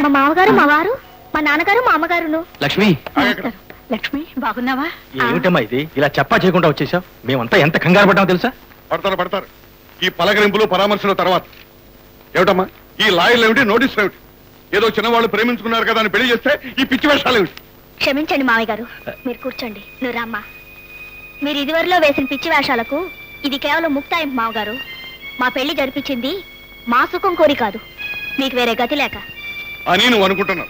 మా మామగారు మా వారు మా నాన్నగారు మా అమ్మగారును. లక్ష్మి లక్ష్మి బాగున్నావా? ఏమిటమ్మా ఇది ఇలా చెప్పా చేయకుండా వచ్చేసావు? మేమంతా ఎంత కంగారు పడ్డామో తెలుసా? పడతారు ఈ పలకరింపులు పరామర్శల తర్వాత. ఏమిటమ్మా ఈ లాయర్లు ఏమిటి, నోటీసులు ఏమిటి? ఏదో చిన్నవాళ్ళు ప్రేమించుకున్నారు కదా అని పెళ్లి చేస్తే ఈ పిచ్చి వేషాలు ఏమిటి? క్షమించండి మామయ్య గారు, మీరు కూర్చోండి. నువ్వు రామ్మా. మీరు ఇదివరలో వేసిన పిచ్చి వేషాలకు ఇది కేవలం ముక్తాయింపు మామగారు. మా పెళ్లి జరిపించింది మా సుఖం కోరి కాదు, మీకు వేరే గతి లేక అని నువ్వు అనుకుంటున్నావు.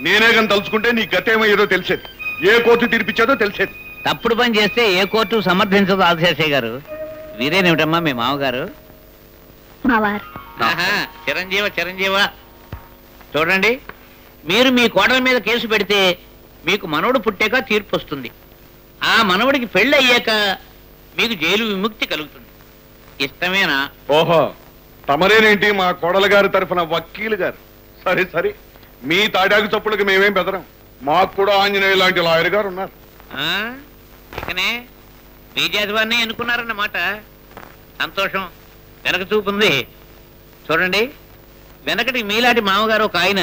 నేనే కానీ తలుచుకుంటే నీ గతి ఏమయ్యేదో తెలిసేది, ఏ కోర్టు తీర్పిచ్చేదో తెలిసేది. తప్పుడు పని చేస్తే ఏ కోర్టు సమర్థించదు ఆదిశేషయ్య గారు. వీరేనేమిటమ్మా మీ మామగారు? మావారు చిరంజీవ చూడండి, మీరు మీ కోడల మీద కేసు పెడితే మీకు మనవడు పుట్టాక తీర్పు వస్తుంది. ఆ మనవడికి పెళ్లి అయ్యాక మీకు జైలు విముక్తి కలుగుతుంది. ఇష్టమేనా? ఓహో, తమరేనేంటి మా కోడల గారి తరఫున వకీలు గారు? సరే సరే, మీ తాడాకు చప్పులకి మేమేం బెదరం. మాకు కూడా ఆంజనేయ లాంటి లాయర్ గారు ఉన్నారు. ఇకనే మీ జాతి వారిని ఎన్నుకున్నారన్నమాట. సంతోషం, వెనక చూపుంది. చూడండి, వెనకటి మీలాంటి మామగారు ఒక ఆయన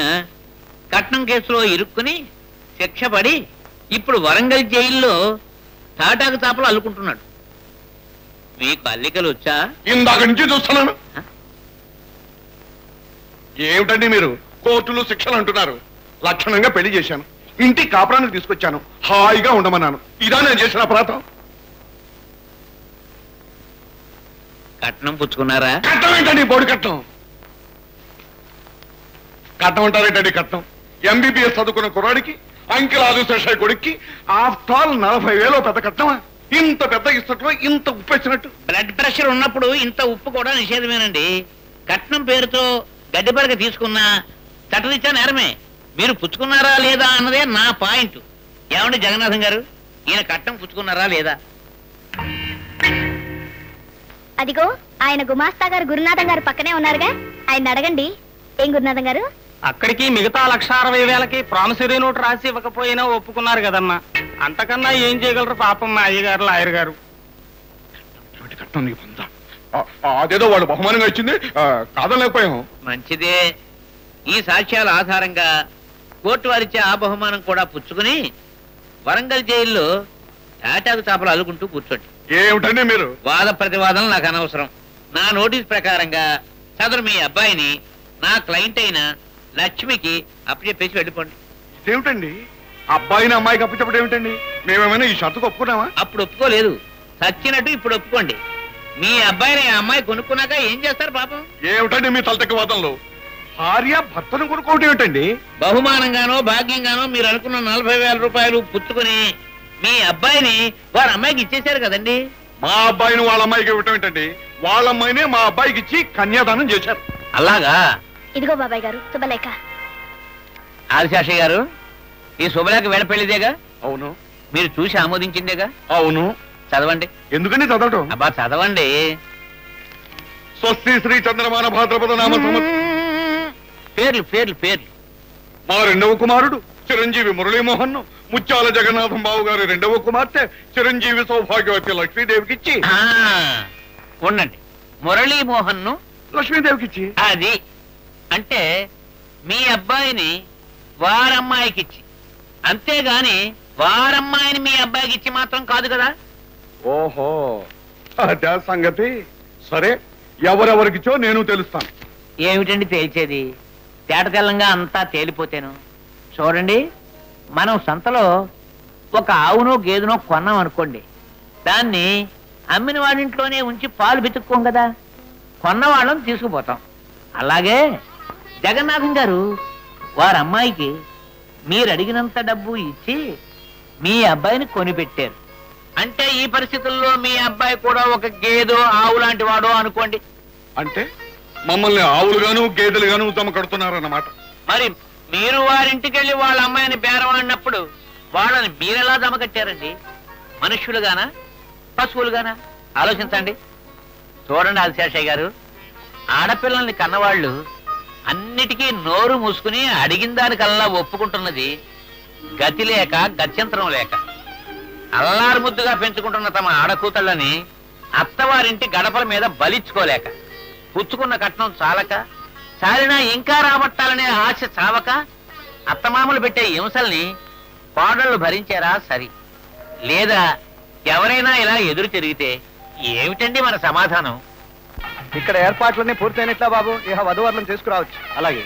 కట్నం కేసులో ఇరుక్కుని శిక్ష పడి ఇప్పుడు వరంగల్ జైల్లో తాటాకు తాపలు అల్లుకుంటున్నాడు. మీకు అల్లికలు వచ్చా? ఇందాక నుంచి చూస్తున్నాను. ఏమిటండి మీరు కోర్టులు శిక్షలు అంటున్నారు? లక్షణంగా పెళ్లి చేశాను, ఇంటి కాపురానికి తీసుకొచ్చాను, హాయిగా ఉండమన్నాను. ఇదా నేను చేసిన అపరాధం? కట్నం పుచ్చుకున్నారా? కట్నం ఏంటండి? బోడి కట్నం. కట్నం అంటారేంటండి? కట్నం ఎంబీబీఎస్ చదువుకున్న కుర్రాడికి, అంకిల్ ఆదిశేషయ్య కొడుక్కి ఆఫ్టర్ ఆల్ 40,000 పెద్ద కట్నమా? ఇంత పెద్ద ఇస్తట్లో ఇంత ఉప్పేసినట్టు. బ్లడ్ ప్రెషర్ ఉన్నప్పుడు ఇంత ఉప్పు కూడా నిషేధమేనండి. కట్నం పేరుతో గడ్డిపరక తీసుకున్నా చట్టరీత్యా నేరమే. మీరు పుచ్చుకున్నారా లేదా అన్నదే నా పాయింట్. ఏమండి జగన్నాథం గారు, ఈయన కట్నం పుచ్చుకున్నారా లేదా? అదిగో ఆయన గుమాస్తా గారు గురునాథం గారు పక్కనే ఉన్నారుగా, ఆయన అడగండి. ఏం గురునాథం గారు? అక్కడికి మిగతా 1,60,000కి ప్రామిసరీ నోట్ రాసి ఇవ్వకపోయినా ఒప్పుకున్నారు కదమ్మా. అంతకన్నా ఏం చేయగలరు పాపం మా అయ్యగారు లాయర్ గారు. కట్నం నీకు పొందా? అదేదో వాళ్ళు బహుమానంగా ఇచ్చింది, కాదలేకపోయాం. మంచిదే. ఈ సాక్ష్యాల ఆధారంగా కోర్టు వారిచ్చే ఆ బహుమానం కూడా పుచ్చుకుని వరంగల్ జైల్లో తాటాకు చాపలు అల్లుకుంటూ కూర్చోండి. ఏమిటండి మీరు? వాద ప్రతివాదనలు నాకు అనవసరం. నా నోటీస్ ప్రకారంగా సదరు మీ అబ్బాయిని నా క్లయింట్ అయిన లక్ష్మికి అప్పచెప్పేసి వెళ్ళిపోండి. ఏమిటండి అబ్బాయిని అమ్మాయికి అప్పచెప్పడం ఏమిటండి? మేమేమైనా ఈ షరతుకు ఒప్పుకున్నామా? అప్పుడు ఒప్పుకోలేదు, చచ్చినట్టు ఇప్పుడు ఒప్పుకోండి. మీ అబ్బాయిని ఆ అమ్మాయి కొనుక్కున్నాక ఏం చేస్తారు పాపం? ఏమిటండి మీ తలతెక్క వాదనలు? భార్య భర్తను కొనుక్కోవటం ఏమిటండి? బహుమానంగానో భాగ్యంగానో మీరు అనుకున్న 40,000 రూపాయలు పుచ్చుకుని మీ అబ్బాయిని వారి అమ్మాయికి ఇచ్చేశారు కదండి. మా అబ్బాయిని వాళ్ళ అమ్మాయికి ఇవ్వటం ఏంటండి? వాళ్ళ అమ్మాయినే మా అబ్బాయికి ఇచ్చి కన్యాదానం చేశారు. అలాగా? ఇదిగో బాబాయ్ గారు శుభలేఖ. ఆదిశేషయ్య గారు, ఈ శుభలేఖ వేడపెళ్లిదేగా? అవును. మీరు చూసి ఆమోదించిందేగా? అవును. చదవండి. ఎందుకని చదవటం? అబ్బా చదవండి. స్వస్తి శ్రీ చంద్రమాన భాద్రపద నామ పేర్లు పేర్లు పేర్లు. మా రెండవ కుమారుడు చిరంజీవి మురళీమోహన్, ముత్యాల జగన్నాథం బాబు గారి రెండవ కుమార్తె చిరంజీవి సౌభాగ్యవతి లక్ష్మీదేవికిచ్చి. ఉండండి. మురళీమోహన్ ను లక్ష్మీదేవికిచ్చి. అది అంటే మీ అబ్బాయిని వారమ్మాయికిచ్చి, అంతేగాని వారమ్మాయిని మీ అబ్బాయికి ఇచ్చి మాత్రం కాదు కదా. ఓహో, అదే సంగతి. సరే, ఎవరెవరికిచ్చో నేను తెలుస్తాను. ఏమిటండి తేల్చేది? తేట తెల్లంగా అంతా తేలిపోతేను. చూడండి, మనం సంతలో ఒక ఆవునో గేదెనో కొన్నాం అనుకోండి, దాన్ని అమ్మిన వాడింట్లోనే ఉంచి పాలు బితుక్కోం కదా, కొన్నవాళ్ళం తీసుకుపోతాం. అలాగే జగన్నాథం గారు వారి అమ్మాయికి మీరు అడిగినంత డబ్బు ఇచ్చి మీ అబ్బాయిని కొనిపెట్టారు. అంటే ఈ పరిస్థితుల్లో మీ అబ్బాయి కూడా ఒక గేదో ఆవు లాంటి వాడో అనుకోండి. అంటే మమ్మల్ని ఆవులుగాను గేదెలుగాను తమ కడుతున్నారన్నమాట. మరి మీరు వారింటికి వెళ్ళి వాళ్ళ అమ్మాయిని బేరవాడినప్పుడు వాళ్ళని మీరెలా దమ కట్టారండి? మనుష్యులుగానా పశువులుగానా? ఆలోచించండి. చూడండి ఆదిశేషయ్య గారు, ఆడపిల్లల్ని కన్నవాళ్ళు అన్నిటికీ నోరు మూసుకుని అడిగిన దానికల్లా ఒప్పుకుంటున్నది గతి లేక, గత్యంతరం లేక. అల్లారు ముద్దుగా పెంచుకుంటున్న తమ ఆడకూతళ్ళని అత్తవారింటి గడపల మీద బలిచ్చుకోలేక, పుచ్చుకున్న కట్నం చాలక, సారినా ఇంకా రాబట్టాలనే ఆశ చావక అత్తమామలు పెట్టే హింసల్ని కోడళ్ళు భరించారా సరి, లేదా ఎవరైనా ఇలా ఎదురు తిరిగితే ఏమిటండి మన సమాధానం? ఇక్కడ ఏర్పాట్లన్నీ పూర్తయినట్లా బాబు, ఇక వధువర్లను తీసుకురావచ్చు. అలాగే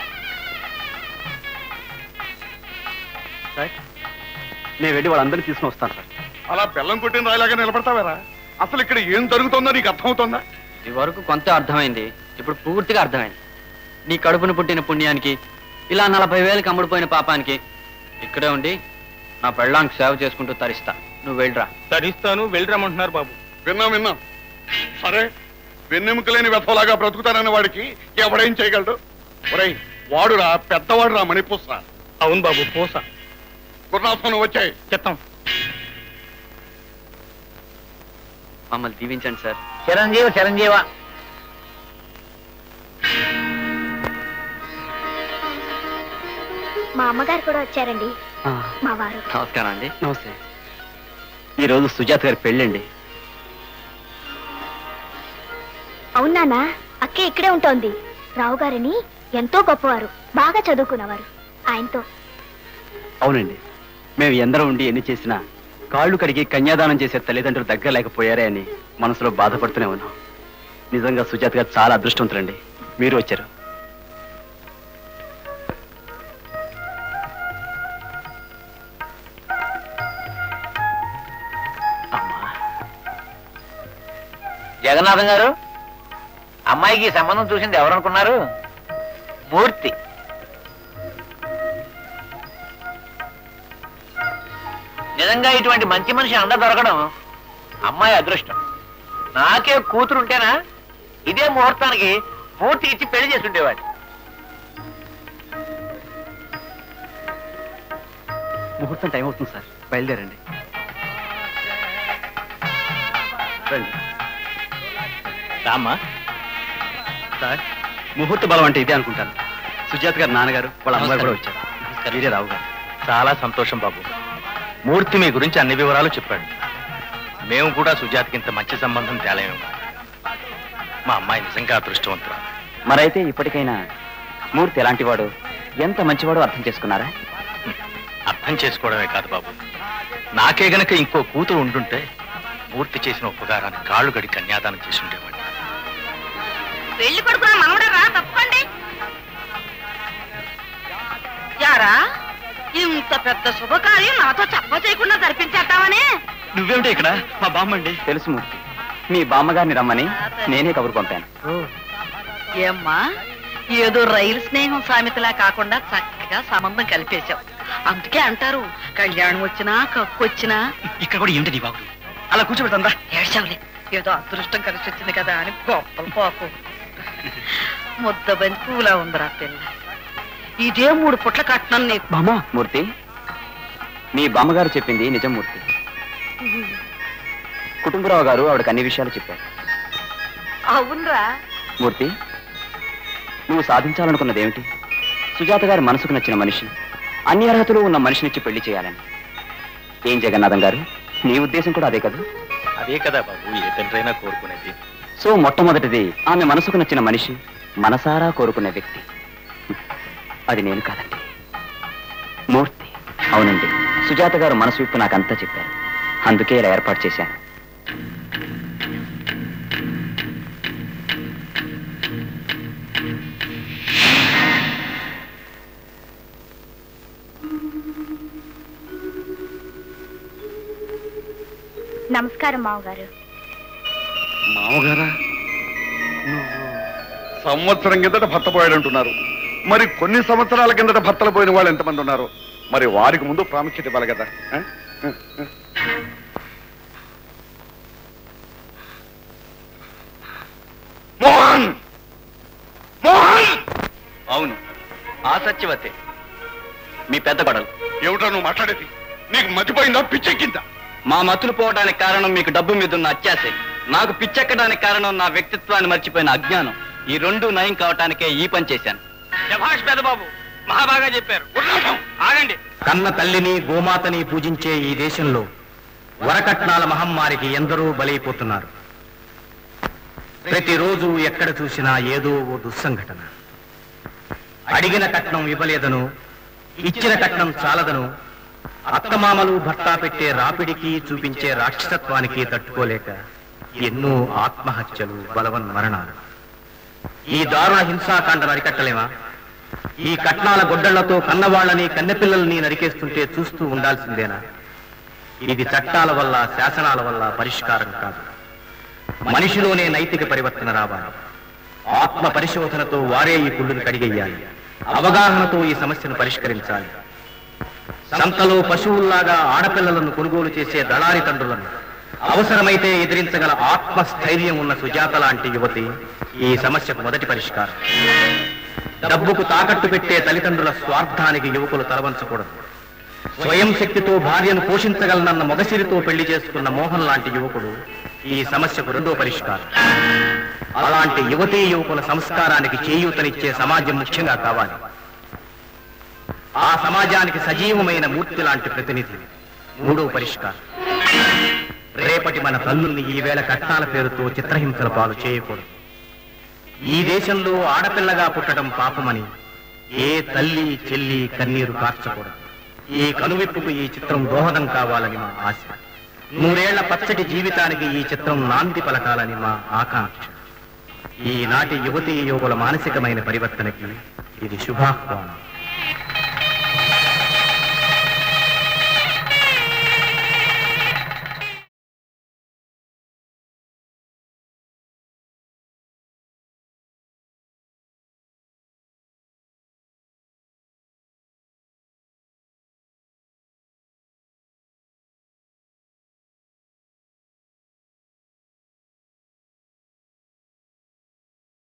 సార్, నేను వెళ్ళి వాళ్ళందరినీ తీసుకుని వస్తాను సార్. అలా బెల్లం కొట్టిన రాయిలాగా నిలబడతావేరా? అసలు ఇక్కడ ఏం జరుగుతుందో నీకు అర్థమవుతుందా? ఇది వరకు కొంత అర్థమైంది, ఇప్పుడు పూర్తిగా అర్థమైంది. నీ కడుపును పుట్టిన పుణ్యానికి, ఇలా 40,000కి అమ్ముడుపోయిన పాపానికి ఇక్కడే ఉండి నా పెళ్ళానికి సేవ చేసుకుంటూ తరిస్తా. నువ్వు వెళ్ళరా. తరిస్తాను, వెళ్ళరమ్మంటున్నారు బాబు. విన్నాం. సరే, వెన్నెముక లేని వ్యథలాగా బ్రతుకుతానన్న వాడికి ఎవడేం చేయగలడు? ఒరేయ్, వాడురా, పెద్దవాడురా, మణిపూస. అవును బాబు, పూస. గురునాథం వచ్చాయి. చెత్తం. మమ్మల్ని దీవించండి సార్. చిరంజీవ మా అమ్మగారు కూడా వచ్చారండి. మా వారు. నమస్కారం అండి. నమస్తే. ఈరోజు సుజాత గారి పెళ్ళండి. అవునానా? అక్కే ఇక్కడే ఉంటోంది. రావు గారిని ఎంతో గొప్పవారు, బాగా చదువుకున్నవారు. ఆయనతో. అవునండి, మేము ఎందరో ఉండి ఎన్ని చేసినా కాళ్ళు కడిగి కన్యాదానం చేసే తల్లిదండ్రులు దగ్గర లేకపోయారే అని మనసులో బాధపడుతూనే ఉన్నాం. నిజంగా సుజాత గారు చాలా అదృష్టవంతులండి. మీరు వచ్చారు. జగన్నాథం గారు, అమ్మాయికి సంబంధం చూసింది ఎవరనుకున్నారు? మూర్తి. నిజంగా ఇటువంటి మంచి మనిషి అండ దొరకడం అమ్మాయి అదృష్టం. నాకే కూతురుంటేనా ఇదే ముహూర్తానికి పూర్తి ఇచ్చి పెళ్లి చేసి ఉండేవాడి. ముహూర్తం టైం అవుతుంది సార్, బయలుదేరండి. రండి. రామ్మా. సార్, ముహూర్త బలం అంటే ఇదే అనుకుంటాను. సుజాత గారు నాన్నగారు వాళ్ళ అమ్మాయి కూడా వచ్చారు. మీరే రావు గారు. చాలా సంతోషం బాబు. మూర్తి మీ గురించి అన్ని వివరాలు చెప్పాడు. మేము కూడా సుజాతకి ఇంత మంచి సంబంధం తేలేము. మా అమ్మాయి నిజంగా అదృష్టవంతురాలు. మరైతే ఇప్పటికైనా మూర్తి ఎలాంటి వాడు, ఎంత మంచివాడో అర్థం చేసుకున్నారా? అర్థం చేసుకోవడమే కాదు బాబు, నాకే గనక ఇంకో కూతురు ఉంటుంటే మూర్తి చేసిన ఉపకారాన్ని కాళ్ళు గడి కన్యాదానం చేసి ఉండేవాడు. పెళ్లి కొడుకున్న మనవడరా, తప్పండి. యారా, ఇంత పెద్ద శుభకార్యం నాతో చెప్ప చేయకుండా జరిపించేద్దామని. నువ్వేమిటి ఇక్కడ? మా బామ్మండి. తెలుసు మూర్తి, మీ బామ్మగారిని రమ్మని నేనే కబురు పంపాను. ఏమ్మా, ఏదో రైలు స్నేహం సామెతలా కాకుండా చక్కగా సంబంధం కలిపేశావు. అందుకే అంటారు, కళ్యాణం వచ్చినా కక్కు వచ్చినా. ఇక్కడ కూడా ఏంటి బాబు అలా కూర్చోబెడతా? ఏడ్చావులే, ఏదో అదృష్టం కలిసి వచ్చింది కదా అని గొప్పలు పోకు. ముద్ద బంతి పూలా ఉందిరా పిల్ల. ఇదే 3 పుట్ల కట్నం నీకు. బామ్మా. మూర్తి, మీ బామ్మగారు చెప్పింది నిజం మూర్తి. కుటుంబరావు గారు ఆవిడకి అన్ని విషయాలు చెప్పారు. అవునరా మూర్తి, నువ్వు సాధించాలనుకున్నది ఏమిటి? సుజాత గారి మనసుకు నచ్చిన మనిషి, అన్ని అర్హతలు ఉన్న మనిషినిచ్చి పెళ్లి చేయాలని. ఏం జగన్నాథం గారు, నీ ఉద్దేశం కూడా అదే కదా? అదే కదా బాబు ఏ తండ్రైనా కోరుకునేది. సో మొట్టమొదటిది ఆమె మనసుకు నచ్చిన మనిషి, మనసారా కోరుకునే వ్యక్తి. అది నేను కాదండి, మూర్తి. అవునండి, సుజాత గారు మనసు విప్పు నాకంతా చెప్పారు. అందుకే ఇలా ఏర్పాటు చేశాను. నమస్కారం మావగారు. మామగారా? సంవత్సరం కిందట భర్త పోయాడంటున్నారు. మరి కొన్ని సంవత్సరాల కిందట భర్తలు పోయిన వాళ్ళు ఎంతమంది ఉన్నారు? మరి వారికి ముందు ప్రాముఖ్యత ఇవ్వాలి కదా. మోహన్! మోహన్! అవును, ఆ సత్యవతే మీ పెద్ద కొడలు. ఏమిటా నువ్వు మాట్లాడేది? నీకు మతిపోయిందా, పిచ్చెక్కిందా? మా మతులు పోవడానికి కారణం మీకు డబ్బు మీద ఉన్న అత్యాశే. నాకు పిచ్చెక్కడానికి కారణం నా వ్యక్తిత్వాన్ని మర్చిపోయిన అజ్ఞానం. ఈ 2 నయం కావటానికే ఈ పని చేశాను. శభాష్ పెద్దబాబు, మహాబాగా చెప్పారు. ఆగండి. కన్న తల్లిని గోమాతని పూజించే ఈ దేశంలో వరకట్నాల మహమ్మారికి ఎందరో అడిగిన కట్నం ఇవ్వలేదను, ఇచ్చిన కట్నం చాలదను, అత్తమామలు భర్త పెట్టే రాపిడికి చూపించే రాక్షసత్వానికి తట్టుకోలేక ఎన్నో ఆత్మహత్యలు, బలవన్ మరణాలు. ఈ దారుణ హింసాకాండను అరికట్టలేమా? ఈ కట్నాల గొడ్డళ్లతో కన్నవాళ్లని, కన్నెపిల్లల్ని నరికేస్తుంటే చూస్తూ ఉండాల్సిందేనా? ఇది చట్టాల వల్ల, శాసనాల వల్ల పరిష్కారం కాదు. మనిషిలోనే నైతిక పరివర్తన రావాలి. ఆత్మ పరిశోధనతో వారే ఈ కుళ్ళును కడిగేయాలి. అవగాహనతో ఈ సమస్యను పరిష్కరించాలి. సంతలో పశువుల్లాగా ఆడపిల్లలను కొనుగోలు చేసే దళారి తండ్రులను అవసరమైతే ఎదిరించగల ఆత్మస్థైర్యం ఉన్న సుజాత లాంటి యువతి ఈ సమస్యకు మొదటి పరిష్కారం. డబ్బుకు తాకట్టు పెట్టే తల్లిదండ్రుల స్వార్థానికి యువకులు తలవంచకూడదు. స్వయం శక్తితో భార్యను పోషించగలనన్న మొగసిరితో పెళ్లి చేసుకున్న మోహన్ లాంటి యువకుడు ఈ సమస్యకు రెండో పరిష్కారం. అలాంటి యువతీ యువకుల సంస్కారానికి చేయూతనిచ్చే సమాజం ముఖ్యంగా కావాలి. ఆ సమాజానికి సజీవమైన మూర్తి లాంటి ప్రతినిధి మూడో పరిష్కారం. రేపటి మన తల్లుల్ని ఈవేళ కట్నాల పేరుతో చిత్రహింసల పాలు చేయకూడదు. ఈ దేశంలో ఆడపిల్లగా పుట్టడం పాపమని ఏ తల్లి చెల్లి కన్నీరు కార్చకూడదు. ఈ కనువిప్పుకు ఈ చిత్రం దోహదం కావాలని మా ఆశ. 100 ఏళ్ల పచ్చటి జీవితానికి ఈ చిత్రం నాంది పలకాలని మా ఆకాంక్ష. ఈనాటి యువతీ యువకుల మానసికమైన పరివర్తనకి ఇది శుభాహ్వానం.